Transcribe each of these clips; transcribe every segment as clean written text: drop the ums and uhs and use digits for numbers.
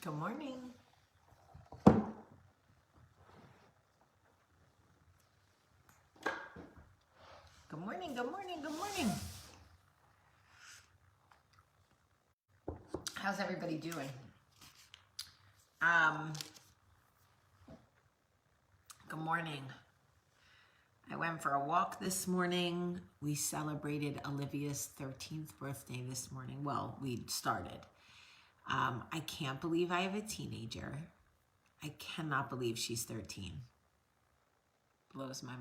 Good morning. Good morning, good morning, good morning. How's everybody doing? Good morning. I went for a walk this morning. We celebrated Olivia's 13th birthday this morning. Well, we started. I can't believe I have a teenager. I cannot believe she's 13. Blows my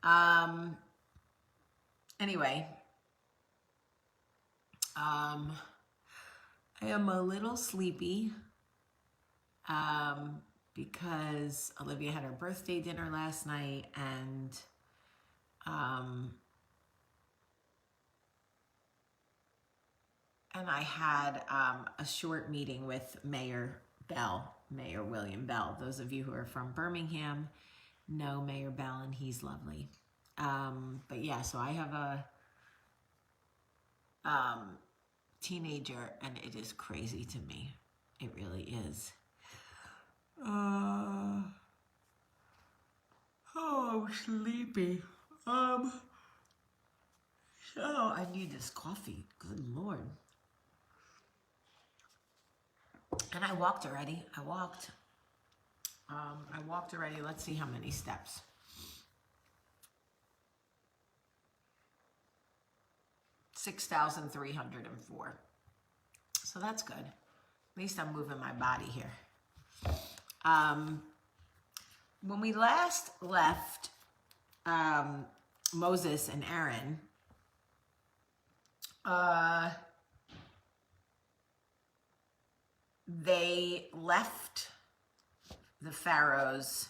mind. Anyway, I am a little sleepy because Olivia had her birthday dinner last night, and I had a short meeting with Mayor William Bell. Those of you who are from Birmingham know Mayor Bell, and he's lovely. But yeah, so I have a teenager, and it is crazy to me. It really is. I'm sleepy. So I need this coffee. Good Lord. And I walked already. I walked already. Let's see how many steps. 6,304. So that's good. At least I'm moving my body here. When we last left Moses and Aaron, they left the Pharaoh's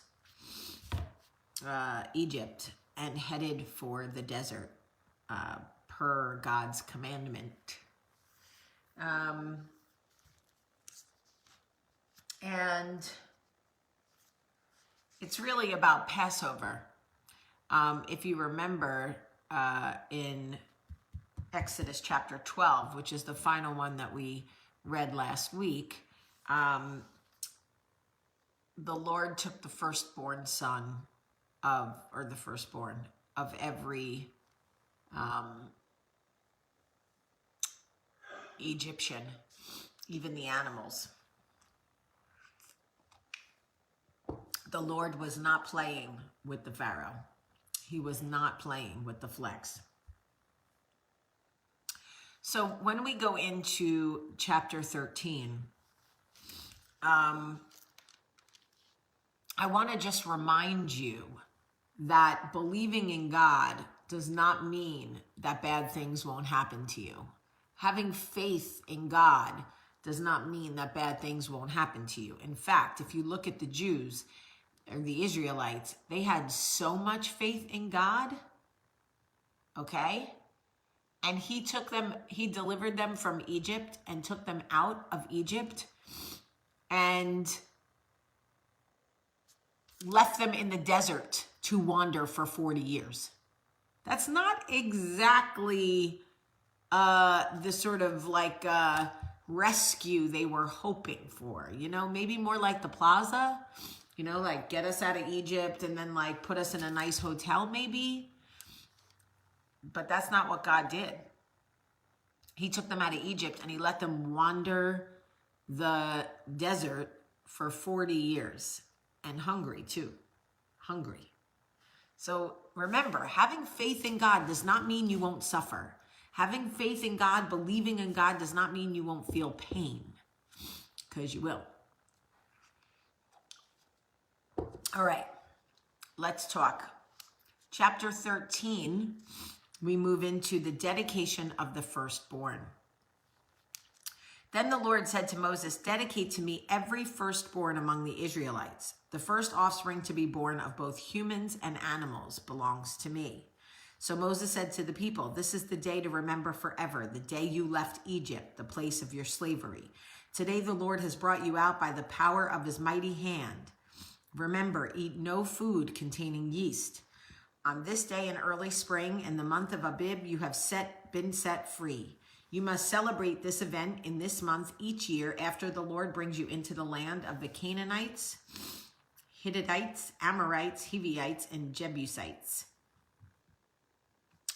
Egypt and headed for the desert per God's commandment. And it's really about Passover. If you remember in Exodus chapter 12, which is the final one that we read last week, the Lord took the firstborn son of every Egyptian, even the animals. The Lord was not playing with the Pharaoh. He was not playing with the flex. So when we go into chapter 13, I want to just remind you that believing in God does not mean that bad things won't happen to you. Having faith in God does not mean that bad things won't happen to you. In fact, if you look at the Jews or the Israelites, they had so much faith in God, okay? And he delivered them from Egypt and took them out of Egypt and left them in the desert to wander for 40 years. That's not exactly the sort of like rescue they were hoping for, maybe more like the Plaza, like get us out of Egypt and then like put us in a nice hotel maybe. But that's not what God did. He took them out of Egypt and he let them wander the desert for 40 years, and hungry too. Hungry. So remember, having faith in God does not mean you won't suffer. Having faith in God, believing in God, does not mean you won't feel pain, because you will. All right, let's talk. Chapter 13, we move into the dedication of the firstborn. Then the Lord said to Moses, "Dedicate to me every firstborn among the Israelites. The first offspring to be born of both humans and animals belongs to me." So Moses said to the people, "This is the day to remember forever, the day you left Egypt, the place of your slavery. Today the Lord has brought you out by the power of his mighty hand. Remember, eat no food containing yeast. On this day in early spring, in the month of Abib, you have been set free. You must celebrate this event in this month each year after the Lord brings you into the land of the Canaanites, Hittites, Amorites, Hivites, and Jebusites.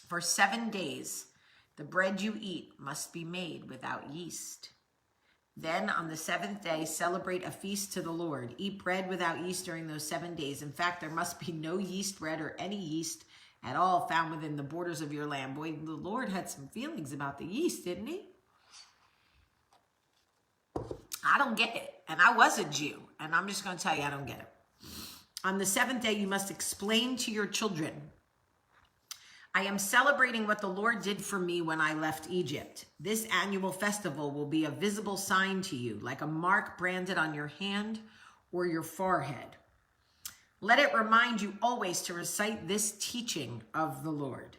For 7 days, the bread you eat must be made without yeast. Then on the 7th day, celebrate a feast to the Lord. Eat bread without yeast during those 7 days. In fact, there must be no yeast bread or any yeast at all found within the borders of your land. Boy, the Lord had some feelings about the yeast, didn't he? I don't get it. And I was a Jew. And I'm just going to tell you, I don't get it. On the 7th day, you must explain to your children, I am celebrating what the Lord did for me when I left Egypt. This annual festival will be a visible sign to you, like a mark branded on your hand or your forehead. Let it remind you always to recite this teaching of the Lord.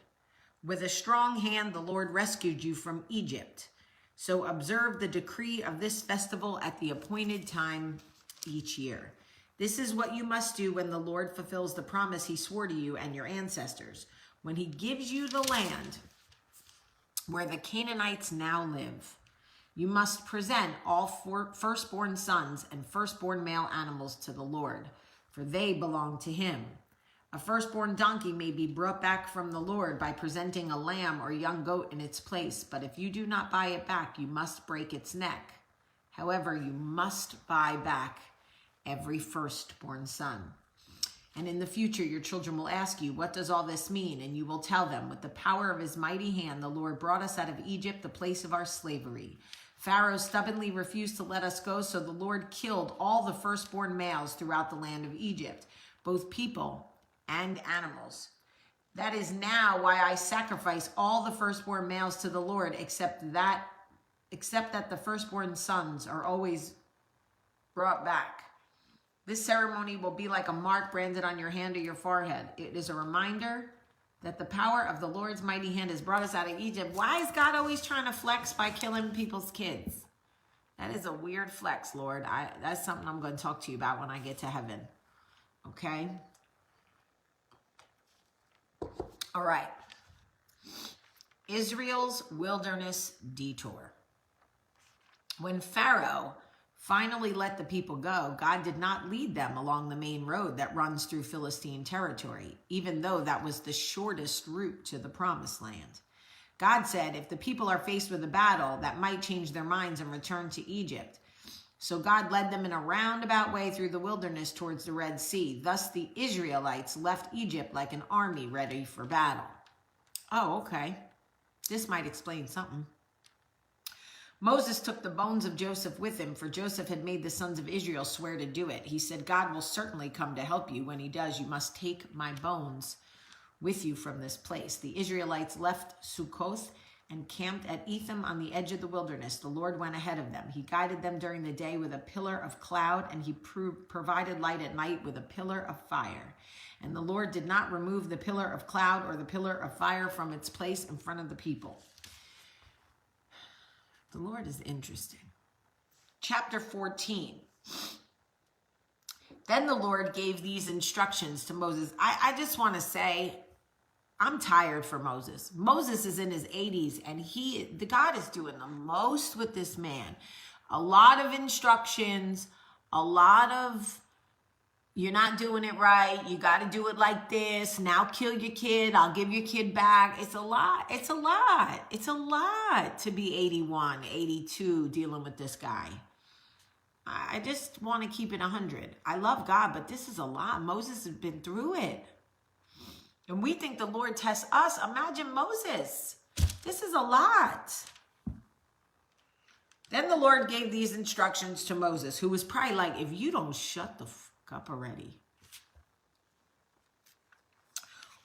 With a strong hand, the Lord rescued you from Egypt. So observe the decree of this festival at the appointed time each year. This is what you must do when the Lord fulfills the promise he swore to you and your ancestors. When he gives you the land where the Canaanites now live, you must present all firstborn sons and firstborn male animals to the Lord, for they belong to him. A firstborn donkey may be brought back from the Lord by presenting a lamb or young goat in its place, but if you do not buy it back, you must break its neck. However, you must buy back every firstborn son. And in the future, your children will ask you, what does all this mean? And you will tell them, with the power of his mighty hand, the Lord brought us out of Egypt, the place of our slavery. Pharaoh stubbornly refused to let us go, so the Lord killed all the firstborn males throughout the land of Egypt, both people and animals. That is now why I sacrifice all the firstborn males to the Lord, except that the firstborn sons are always brought back. This ceremony will be like a mark branded on your hand or your forehead. It is a reminder that the power of the Lord's mighty hand has brought us out of Egypt. Why is God always trying to flex by killing people's kids? That is a weird flex, Lord. That's something I'm going to talk to you about when I get to heaven. Okay? All right. Israel's wilderness detour. When Pharaoh finally let the people go, God did not lead them along the main road that runs through Philistine territory, even though that was the shortest route to the promised land. God said, if the people are faced with a battle, that might change their minds and return to Egypt. So God led them in a roundabout way through the wilderness towards the Red Sea. Thus the Israelites left Egypt like an army ready for battle. Oh, okay. This might explain something. Moses took the bones of Joseph with him, for Joseph had made the sons of Israel swear to do it. He said, God will certainly come to help you. When he does, you must take my bones with you from this place. The Israelites left Sukkoth and camped at Etham on the edge of the wilderness. The Lord went ahead of them. He guided them during the day with a pillar of cloud, and he provided light at night with a pillar of fire. And the Lord did not remove the pillar of cloud or the pillar of fire from its place in front of the people. The Lord is interesting. Chapter 14. Then the Lord gave these instructions to Moses. I just want to say, I'm tired for Moses. Moses is in his 80s, and God is doing the most with this man. A lot of instructions, a lot of, you're not doing it right. You got to do it like this. Now kill your kid. I'll give your kid back. It's a lot. It's a lot. It's a lot to be 81, 82 dealing with this guy. I just want to keep it 100. I love God, but this is a lot. Moses has been through it. And we think the Lord tests us. Imagine Moses. This is a lot. Then the Lord gave these instructions to Moses, who was probably like, if you don't shut the up already.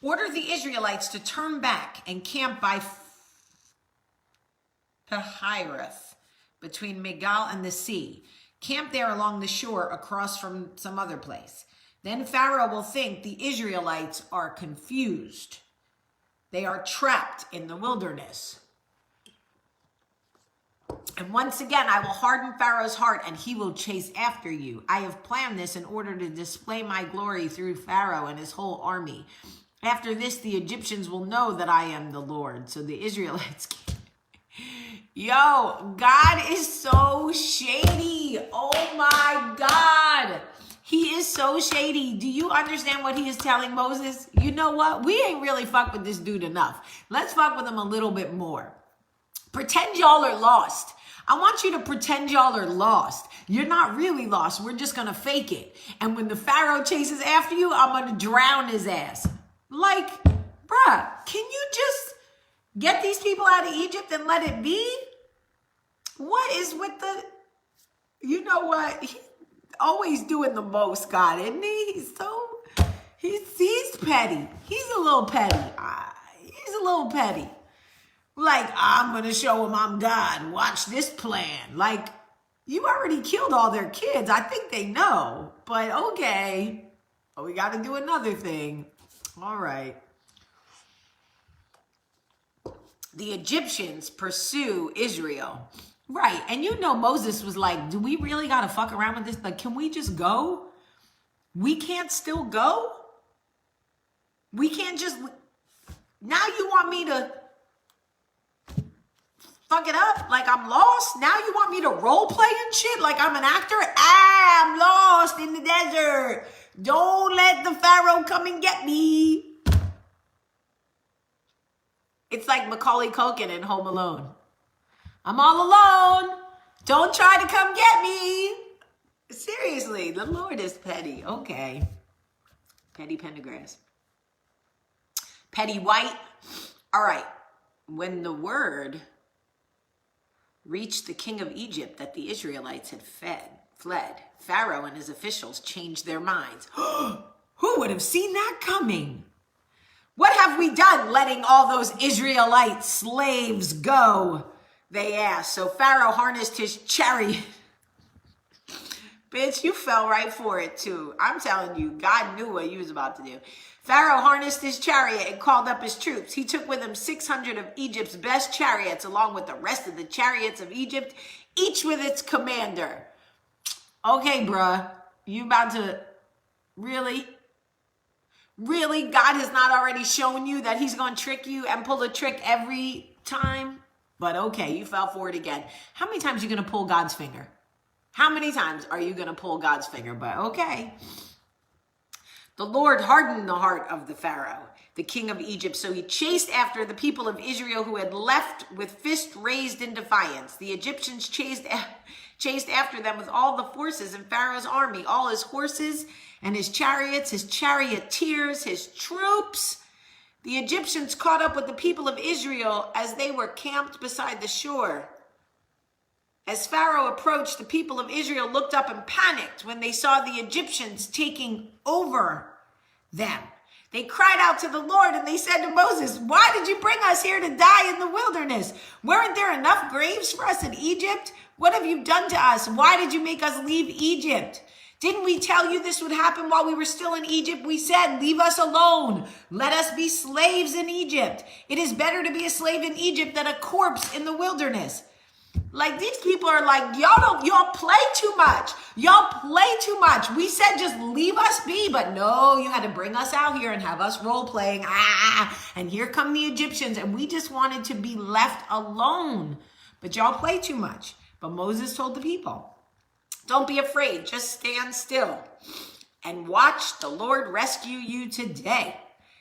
Order the Israelites to turn back and camp by Pahirath, between Migal and the sea. Camp there along the shore across from some other place. Then Pharaoh will think the Israelites are confused. They are trapped in the wilderness. And once again, I will harden Pharaoh's heart, and he will chase after you. I have planned this in order to display my glory through Pharaoh and his whole army. After this, the Egyptians will know that I am the Lord. So the Israelites Yo, God is so shady. Oh my God. He is so shady. Do you understand what he is telling Moses? You know what? We ain't really fuck with this dude enough. Let's fuck with him a little bit more. Pretend y'all are lost. I want you to pretend y'all are lost. You're not really lost. We're just going to fake it. And when the Pharaoh chases after you, I'm going to drown his ass. Like, bruh, can you just get these people out of Egypt and let it be? What is with the, you know what? He's always doing the most, God, isn't he? He's petty. He's a little petty. He's a little petty. Like, I'm going to show him I'm God. Watch this plan. Like, you already killed all their kids. I think they know. But okay. But we got to do another thing. All right. The Egyptians pursue Israel. Right. And you know Moses was like, do we really got to fuck around with this? Like, can we just go? We can't still go? We can't just... Now you want me to fuck it up like I'm lost? Now you want me to role play and shit like I'm an actor? I'm lost in the desert. Don't let the Pharaoh come and get me. It's like Macaulay Culkin in Home Alone. I'm all alone. Don't try to come get me. Seriously, the Lord is petty. Okay. Petty Pendergrass. Petty White. All right. When the word reached the king of Egypt that the Israelites had fled, Pharaoh and his officials changed their minds. Who would have seen that coming? What have we done letting all those Israelite slaves go? They asked. So Pharaoh harnessed his chariot. Bitch, you fell right for it too. I'm telling you, God knew what he was about to do. Pharaoh harnessed his chariot and called up his troops. He took with him 600 of Egypt's best chariots, along with the rest of the chariots of Egypt, each with its commander. Okay, bruh, you about to really? Really? God has not already shown you that he's going to trick you and pull a trick every time? But okay, you fell for it again. How many times are you going to pull God's finger? How many times are you going to pull God's finger? But okay. The Lord hardened the heart of the Pharaoh, the king of Egypt, so he chased after the people of Israel who had left with fist raised in defiance. The Egyptians chased after them with all the forces in Pharaoh's army, all his horses and his chariots, his charioteers, his troops. The Egyptians caught up with the people of Israel as they were camped beside the shore. As Pharaoh approached, the people of Israel looked up and panicked when they saw the Egyptians taking over them. They cried out to the Lord and they said to Moses, "Why did you bring us here to die in the wilderness? Weren't there enough graves for us in Egypt? What have you done to us? Why did you make us leave Egypt? Didn't we tell you this would happen while we were still in Egypt? We said, leave us alone. Let us be slaves in Egypt. It is better to be a slave in Egypt than a corpse in the wilderness." Like, these people are like, y'all play too much. Y'all play too much. We said just leave us be, but no, you had to bring us out here and have us role playing. And here come the Egyptians, and we just wanted to be left alone. But y'all play too much. But Moses told the people, don't be afraid, just stand still and watch the Lord rescue you today.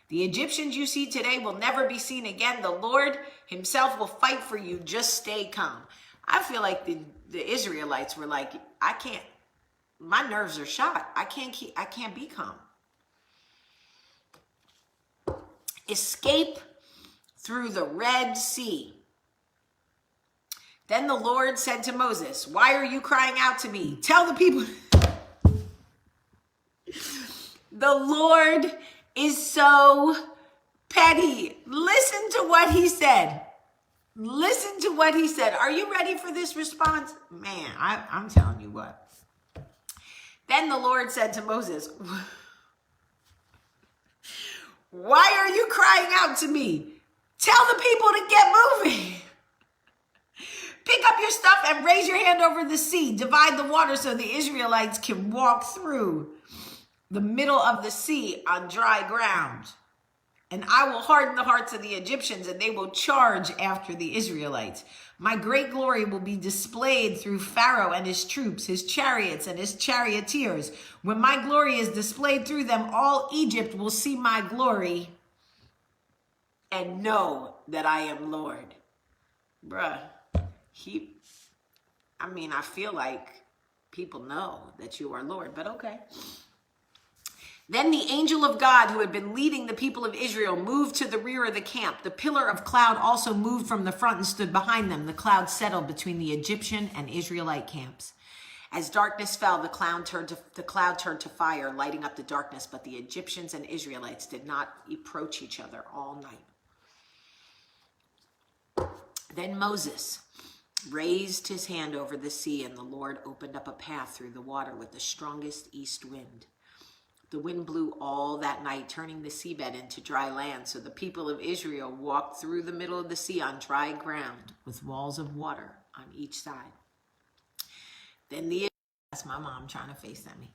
The Egyptians you see today will never be seen again. The Lord himself will fight for you. Just stay calm. I feel like the Israelites were like, my nerves are shot. I can't be calm. Escape through the Red Sea. Then the Lord said to Moses, "Why are you crying out to me? Tell the people." The Lord is so petty. Listen to what he said. Listen to what he said. Are you ready for this response? Man, I'm telling you what. Then the Lord said to Moses, "Why are you crying out to me? Tell the people to get moving. Pick up your stuff and raise your hand over the sea. Divide the water so the Israelites can walk through the middle of the sea on dry ground." And I will harden the hearts of the Egyptians, and they will charge after the Israelites. My great glory will be displayed through Pharaoh and his troops, his chariots and his charioteers. When my glory is displayed through them, all Egypt will see my glory and know that I am Lord. Bruh, I feel like people know that you are Lord, but okay. Then the angel of God, who had been leading the people of Israel, moved to the rear of the camp. The pillar of cloud also moved from the front and stood behind them. The cloud settled between the Egyptian and Israelite camps. As darkness fell, the cloud turned to fire, lighting up the darkness, but the Egyptians and Israelites did not approach each other all night. Then Moses raised his hand over the sea, and the Lord opened up a path through the water with the strongest east wind. The wind blew all that night, turning the seabed into dry land. So the people of Israel walked through the middle of the sea on dry ground with walls of water on each side. That's my mom trying to FaceTime me.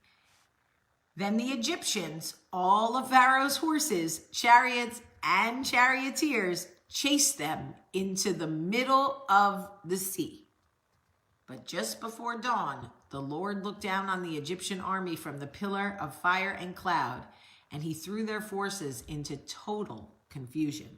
Then the Egyptians, all of Pharaoh's horses, chariots, and charioteers, chased them into the middle of the sea. But just before dawn, the Lord looked down on the Egyptian army from the pillar of fire and cloud, and he threw their forces into total confusion.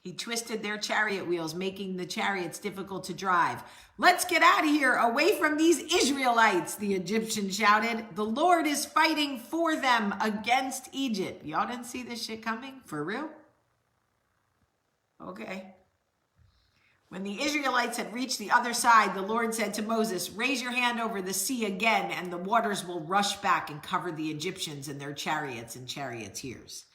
He twisted their chariot wheels, making the chariots difficult to drive. "Let's get out of here, away from these Israelites," the Egyptians shouted. "The Lord is fighting for them against Egypt." Y'all didn't see this shit coming? For real? Okay. When the Israelites had reached the other side, the Lord said to Moses, "Raise your hand over the sea again, and the waters will rush back and cover the Egyptians and their chariots and charioteers."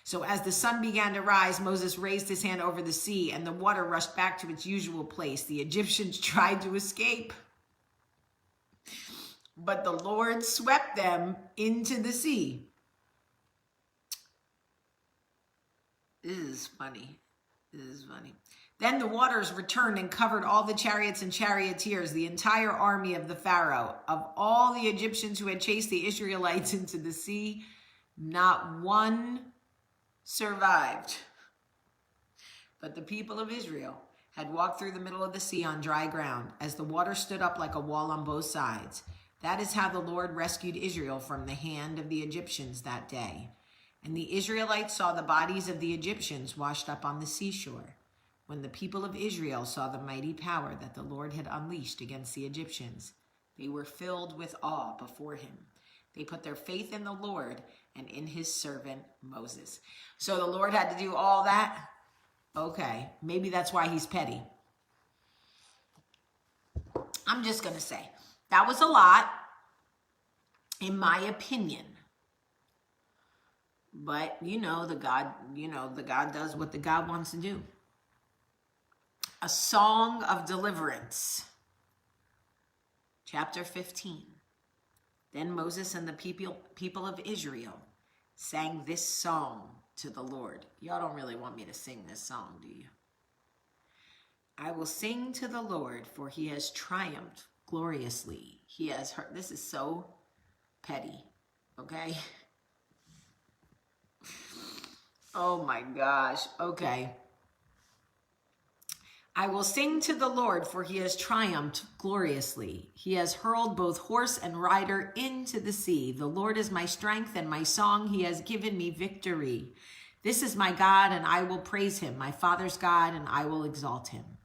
So as the sun began to rise, Moses raised his hand over the sea, and the water rushed back to its usual place. The Egyptians tried to escape, but the Lord swept them into the sea. This is funny. Then the waters returned and covered all the chariots and charioteers, the entire army of the Pharaoh. Of all the Egyptians who had chased the Israelites into the sea, not one survived. But the people of Israel had walked through the middle of the sea on dry ground, as the water stood up like a wall on both sides. That is how the Lord rescued Israel from the hand of the Egyptians that day. And the Israelites saw the bodies of the Egyptians washed up on the seashore. When the people of Israel saw the mighty power that the Lord had unleashed against the Egyptians, they were filled with awe before him. They put their faith in the Lord and in his servant Moses. So the Lord had to do all that? Okay, maybe that's why he's petty. I'm just going to say, that was a lot, in my opinion. But, the God does what the God wants to do. A song of deliverance. Chapter 15. Then Moses and the people of Israel sang this song to the Lord. Y'all don't really want me to sing this song, do you? "I will sing to the Lord, for he has triumphed gloriously. He has heard." This is so petty, okay? Oh my gosh, okay. "I will sing to the Lord, for he has triumphed gloriously. He has hurled both horse and rider into the sea. The Lord is my strength and my song. He has given me victory. This is my God, and I will praise him, my father's God, and I will exalt him.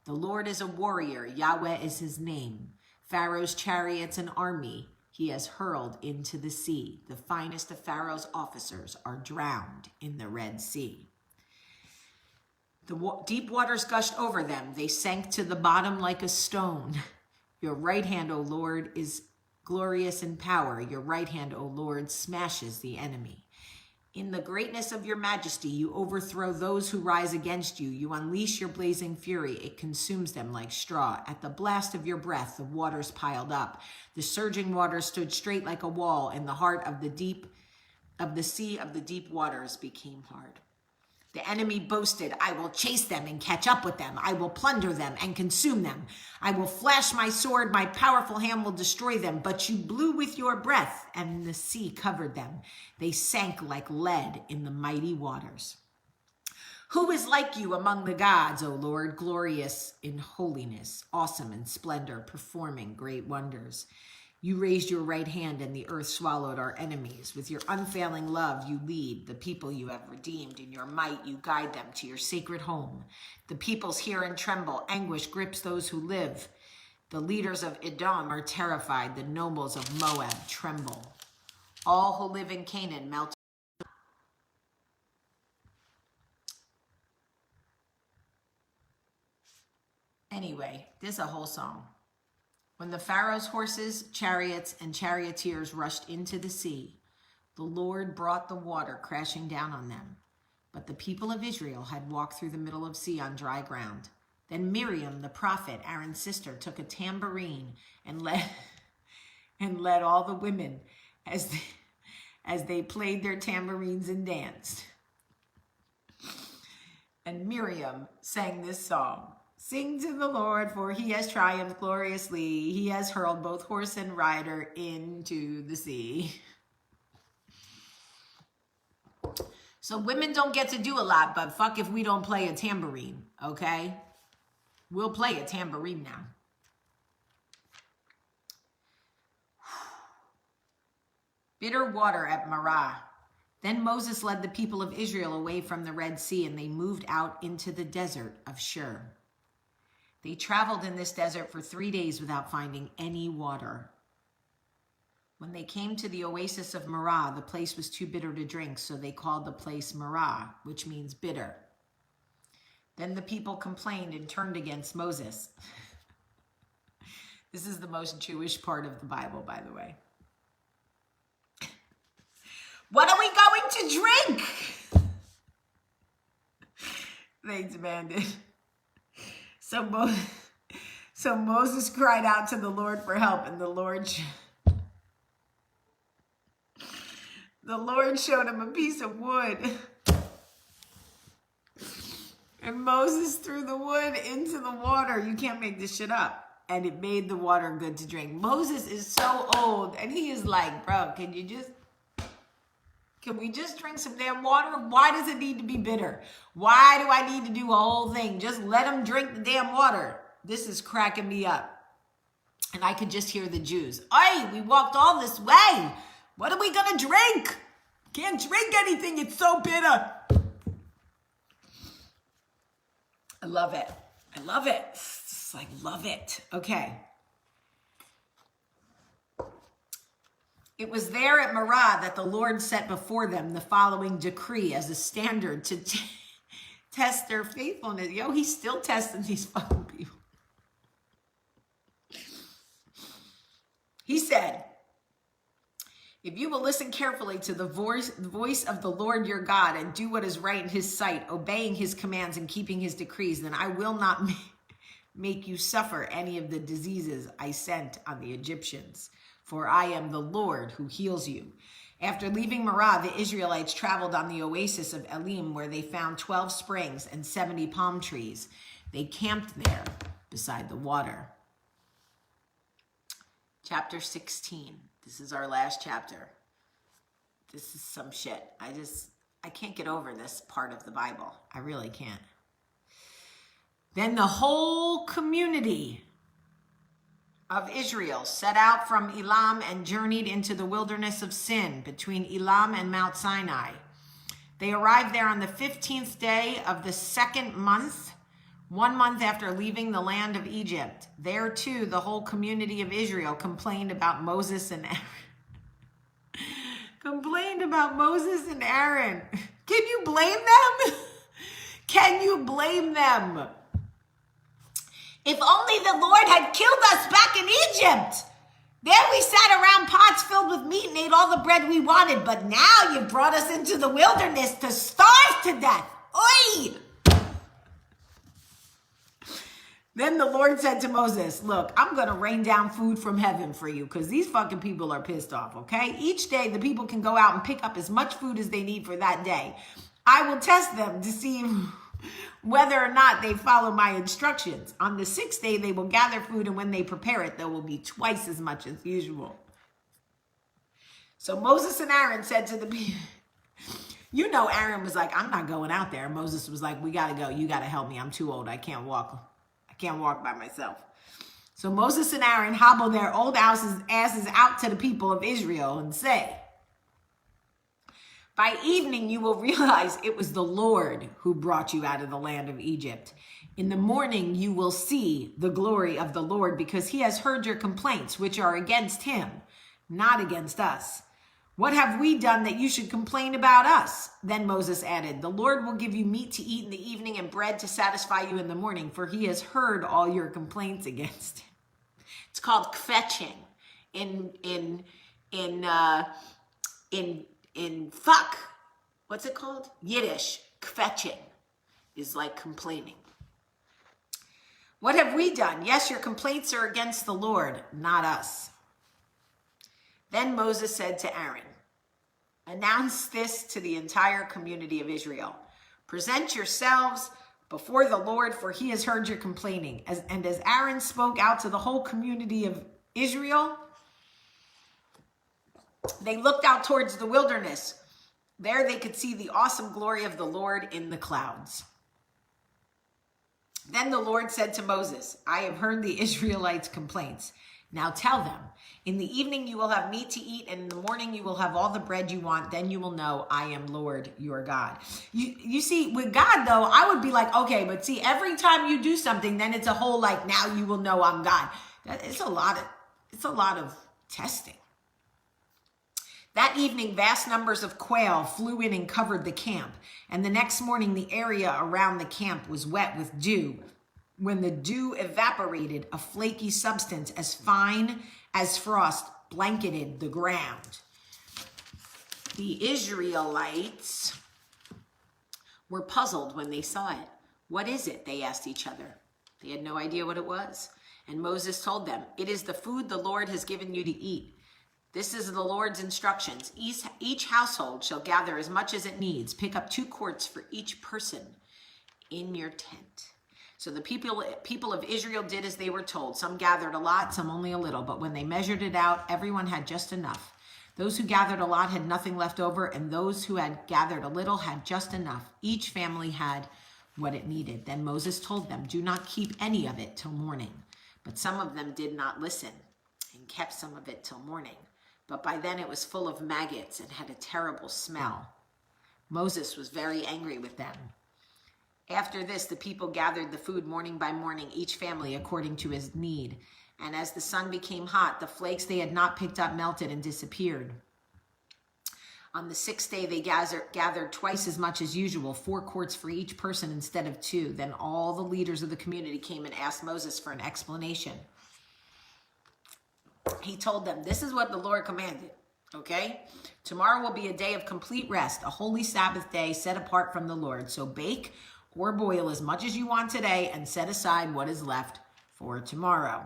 The Lord is a warrior. Yahweh is his name. Pharaoh's chariots and army he has hurled into the sea. The finest of Pharaoh's officers are drowned in the Red Sea. The deep waters gushed over them. They sank to the bottom like a stone. Your right hand, O Lord, is glorious in power. Your right hand, O Lord, smashes the enemy. In the greatness of your majesty, you overthrow those who rise against you. You unleash your blazing fury. It consumes them like straw. At the blast of your breath, the waters piled up. The surging waters stood straight like a wall. In the heart of the sea of the deep waters became hard. The enemy boasted, I will chase them and catch up with them. I will plunder them and consume them. I will flash my sword. My powerful hand will destroy them. But you blew with your breath, and the sea covered them. They sank like lead in the mighty waters. Who is like you among the gods, O Lord, glorious in holiness, awesome in splendor, performing great wonders? You raised your right hand and the earth swallowed our enemies. With your unfailing love, you lead the people you have redeemed. In your might, you guide them to your sacred home. The peoples hear and tremble. Anguish grips those who live. The leaders of Edom are terrified. The nobles of Moab tremble. All who live in Canaan melt. Anyway, there's a whole song. When the Pharaoh's horses, chariots, and charioteers rushed into the sea, the Lord brought the water crashing down on them. But the people of Israel had walked through the middle of the sea on dry ground. Then Miriam, the prophet, Aaron's sister, took a tambourine and led all the women as they played their tambourines and danced. And Miriam sang this song. Sing to the Lord, for he has triumphed gloriously. He has hurled both horse and rider into the sea. So women don't get to do a lot, but fuck if we don't play a tambourine, okay? We'll play a tambourine now. Bitter water at Marah. Then Moses led the people of Israel away from the Red Sea, and they moved out into the desert of Shur. They traveled in this desert for 3 days without finding any water. When they came to the oasis of Marah, the place was too bitter to drink, so they called the place Marah, which means bitter. Then the people complained and turned against Moses. This is the most Jewish part of the Bible, by the way. What are we going to drink? They demanded. So Moses cried out to the Lord for help, and the Lord showed him a piece of wood. And Moses threw the wood into the water. You can't make this shit up. And it made the water good to drink. Moses is so old, and he is like, bro, can we just drink some damn water? Why does it need to be bitter? Why do I need to do a whole thing? Just let them drink the damn water. This is cracking me up. And I could just hear the Jews. Hey, we walked all this way. What are we going to drink? Can't drink anything. It's so bitter. I love it. I love it. It's just like, love it. Okay. It was there at Marah that the Lord set before them the following decree as a standard to test their faithfulness. Yo, he's still testing these fucking people. He said, if you will listen carefully to the voice of the Lord your God and do what is right in his sight, obeying his commands and keeping his decrees, then I will not make you suffer any of the diseases I sent on the Egyptians. For I am the Lord who heals you. After leaving Marah, the Israelites traveled on the oasis of Elim, where they found 12 springs and 70 palm trees. They camped there beside the water. Chapter 16. This is our last chapter. This is some shit. I can't get over this part of the Bible. I really can't. Then the whole community of Israel set out from Elam and journeyed into the wilderness of Sin between Elam and Mount Sinai. They arrived there on the 15th day of the second month, 1 month after leaving the land of Egypt. There too, the whole community of Israel complained about Moses and Aaron. Can you blame them? Can you blame them? If only the Lord had killed us back in Egypt. There we sat around pots filled with meat and ate all the bread we wanted. But now you brought us into the wilderness to starve to death. Oi! Then the Lord said to Moses, look, I'm going to rain down food from heaven for you because these fucking people are pissed off, okay? Each day the people can go out and pick up as much food as they need for that day. I will test them to see whether or not they follow my instructions. On the 6th day, they will gather food, and when they prepare it, there will be twice as much as usual. So Moses and Aaron said to the people, You know, Aaron was like, I'm not going out there. Moses was like, we got to go. You got to help me. I'm too old. I can't walk. I can't walk by myself. So Moses and Aaron hobbled their old asses out to the people of Israel and say, by evening, you will realize it was the Lord who brought you out of the land of Egypt. In the morning, you will see the glory of the Lord, because he has heard your complaints, which are against him, not against us. What have we done that you should complain about us? Then Moses added, the Lord will give you meat to eat in the evening and bread to satisfy you in the morning, for he has heard all your complaints against him. It's called kvetching. In fuck, what's it called? Yiddish, kvetching is like complaining. What have we done? Yes, your complaints are against the Lord, not us. Then Moses said to Aaron, announce this to the entire community of Israel. Present yourselves before the Lord, for he has heard your complaining. As Aaron spoke out to the whole community of Israel, they looked out towards the wilderness. There they could see the awesome glory of the Lord in the clouds. Then the Lord said to Moses, I have heard the Israelites' complaints. Now tell them, in the evening you will have meat to eat, and in the morning you will have all the bread you want. Then you will know I am Lord your God. You see, with God though, I would be like, okay, but see, every time you do something, then it's a whole like, now you will know I'm God. It's a lot of testing. That evening, vast numbers of quail flew in and covered the camp. And the next morning, the area around the camp was wet with dew. When the dew evaporated, a flaky substance as fine as frost blanketed the ground. The Israelites were puzzled when they saw it. What is it? They asked each other. They had no idea what it was. And Moses told them, it is the food the Lord has given you to eat. This is the Lord's instructions. Each household shall gather as much as it needs. Pick up 2 quarts for each person in your tent. So the people of Israel did as they were told. Some gathered a lot, some only a little. But when they measured it out, everyone had just enough. Those who gathered a lot had nothing left over, and those who had gathered a little had just enough. Each family had what it needed. Then Moses told them, do not keep any of it till morning. But some of them did not listen and kept some of it till morning. But by then it was full of maggots and had a terrible smell. Moses was very angry with them. After this, the people gathered the food morning by morning, each family according to his need. And as the sun became hot, the flakes they had not picked up melted and disappeared. On the 6th day, they gathered twice as much as usual, 4 quarts for each person instead of 2. Then all the leaders of the community came and asked Moses for an explanation. He told them, this is what the Lord commanded, okay? Tomorrow will be a day of complete rest, a holy Sabbath day set apart from the Lord. So bake or boil as much as you want today and set aside what is left for tomorrow.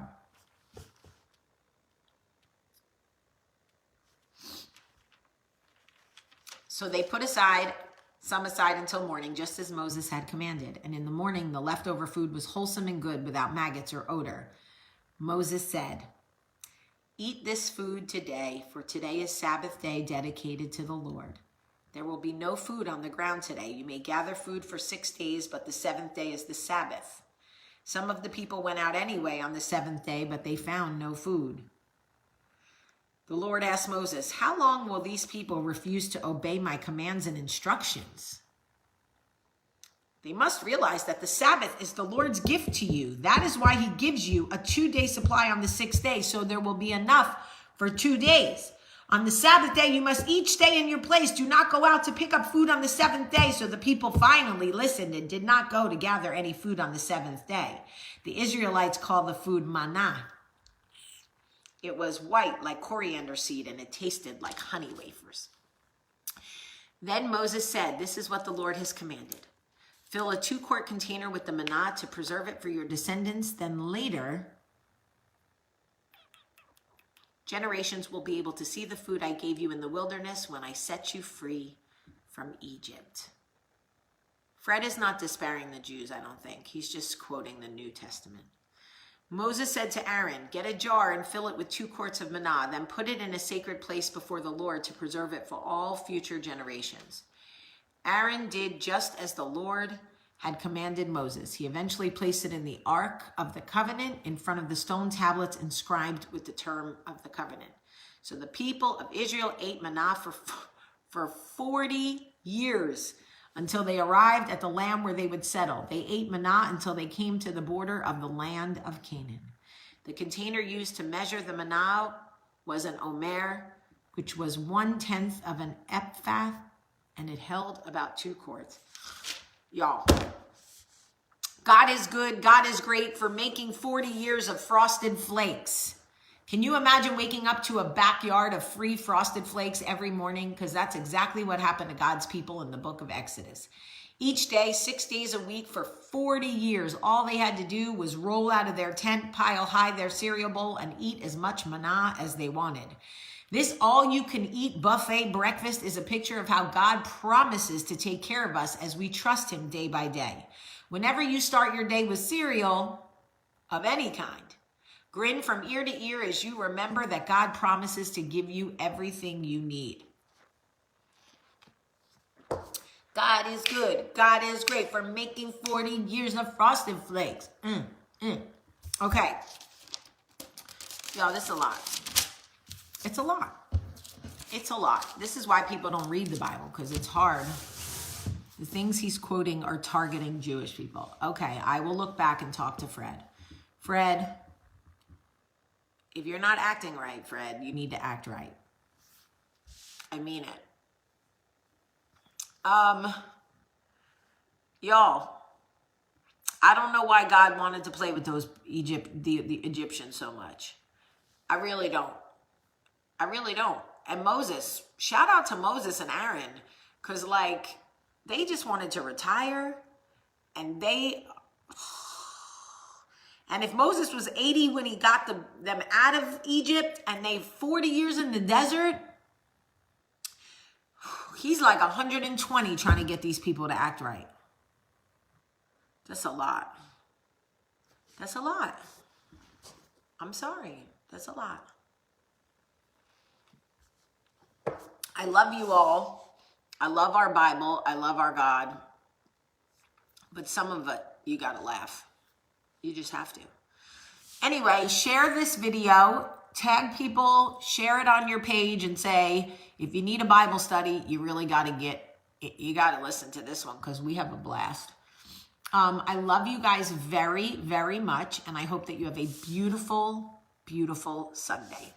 So they put some aside until morning, just as Moses had commanded. And in the morning, the leftover food was wholesome and good without maggots or odor. Moses said, eat this food today, for today is Sabbath day dedicated to the Lord. There will be no food on the ground today. You may gather food for 6 days, but the 7th day is the Sabbath. Some of the people went out anyway on the 7th day, but they found no food. The Lord asked Moses, how long will these people refuse to obey my commands and instructions? They must realize that the Sabbath is the Lord's gift to you. That is why he gives you a 2-day supply on the 6th day, so there will be enough for 2 days. On the Sabbath day, you must each stay in your place. Do not go out to pick up food on the 7th day. So the people finally listened and did not go to gather any food on the 7th day. The Israelites called the food manna. It was white like coriander seed, and it tasted like honey wafers. Then Moses said, this is what the Lord has commanded. Fill a 2-quart container with the manna to preserve it for your descendants. Then later, generations will be able to see the food I gave you in the wilderness when I set you free from Egypt. Fred is not despairing the Jews, I don't think. He's just quoting the New Testament. Moses said to Aaron, get a jar and fill it with 2 quarts of manna, then put it in a sacred place before the Lord to preserve it for all future generations. Aaron did just as the Lord had commanded Moses. He eventually placed it in the Ark of the Covenant in front of the stone tablets inscribed with the term of the covenant. So the people of Israel ate manna for 40 years until they arrived at the land where they would settle. They ate manna until they came to the border of the land of Canaan. The container used to measure the manna was an omer, which was 1/10 of an ephah, and it held about 2 quarts. Y'all, God is good. God is great for making 40 years of frosted flakes. Can you imagine waking up to a backyard of free frosted flakes every morning? Because that's exactly what happened to God's people in the book of Exodus. Each day, 6 days a week for 40 years, all they had to do was roll out of their tent, pile high their cereal bowl, and eat as much manna as they wanted. This all-you-can-eat buffet breakfast is a picture of how God promises to take care of us as we trust him day by day. Whenever you start your day with cereal of any kind, grin from ear to ear as you remember that God promises to give you everything you need. God is good. God is great for making 40 years of frosted flakes. Okay. Y'all, this is a lot. It's a lot. It's a lot. This is why people don't read the Bible, because it's hard. The things he's quoting are targeting Jewish people. Okay, I will look back and talk to Fred. Fred, if you're not acting right, Fred, you need to act right. I mean it. Y'all, I don't know why God wanted to play with those the Egyptians so much. I really don't. I really don't. And Moses, shout out to Moses and Aaron, because like they just wanted to retire, and if Moses was 80 when he got them out of Egypt, and they 40 years in the desert, he's like 120 trying to get these people to act right. That's a lot. That's a lot. I'm sorry. That's a lot. I love you all. I love our Bible. I love our God. But some of it, you got to laugh. You just have to. Anyway, share this video. Tag people. Share it on your page and say, if you need a Bible study, you really got to listen to this one, because we have a blast. I love you guys very, very much. And I hope that you have a beautiful, beautiful Sunday.